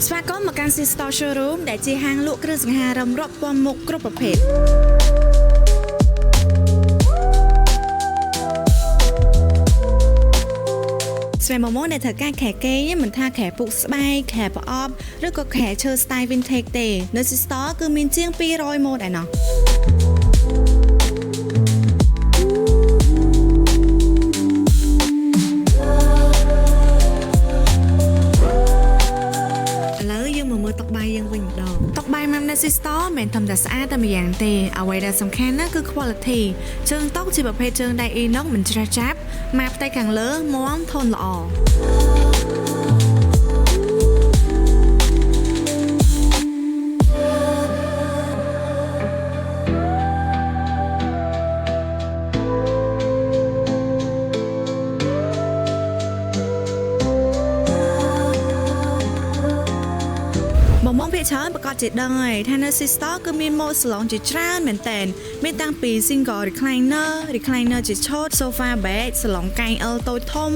ស្វាគមន៍មកកាន់ Store Showroom ដែលជាហាងលក់គ្រឿងសង្ហារឹមរាប់ពាន់មុខគ្រប់ប្រភេទស្វែងមកមកដែលត្រូវការខែគេមិនថាខែពុកស្បែកខែប្រអប់ឬក៏ខែឈើ style vintage ទេនៅ Store គឺមានជាង200ម៉ូតឯណោះតុកបាយយើងវិញម្ដងតុកបាយ Mamnesi Store មិនធម្មតាស្អាតតែម្យ៉ាងទេអ្វីដែលសំខាន់ណាគឺ quality ជើងតុកជាប្រភេទជើងដៃ inox មិនច្រេះចាប់ម៉ាផ្ទៃខាងលើមាំធន់ល្អបងភាគច្រើនប្រកាសជាដឹងហើយថានៅ Store គឺមាន ម៉ូដ salon ជាច្រើនមែនតើមានតាំងពី single recliner ជាឈុត sofa bed salon កែង L តូចធំ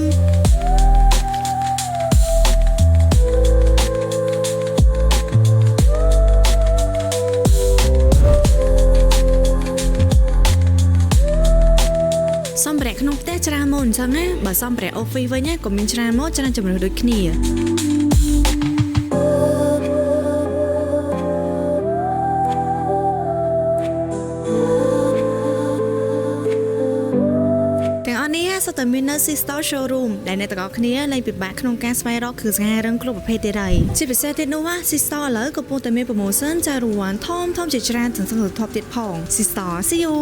សម្ភារៈក្នុងផ្ទះច្រើនម៉ូដអញ្ចឹងណាបើសម្ភារៈ office វិញក៏មានច្រើនម៉ូដច្រើនជម្រើសដូចគ្នាសុទ្ធតែមាននៅ Store Showroom ដែលអ្នកទាំងអស់គ្នាលែងពិបាកក្នុងការស្វែងរកគ្រឿងសង្ហារឹមគ្រប់ប្រភេទទៀតហើយជាពិសេសទៀតនោះ Store ឥឡូវកំពុងតែមាន promotion ចាររង្វាន់ធំជាច្រើនសន្សំសំថប់ទៀតផង Store See you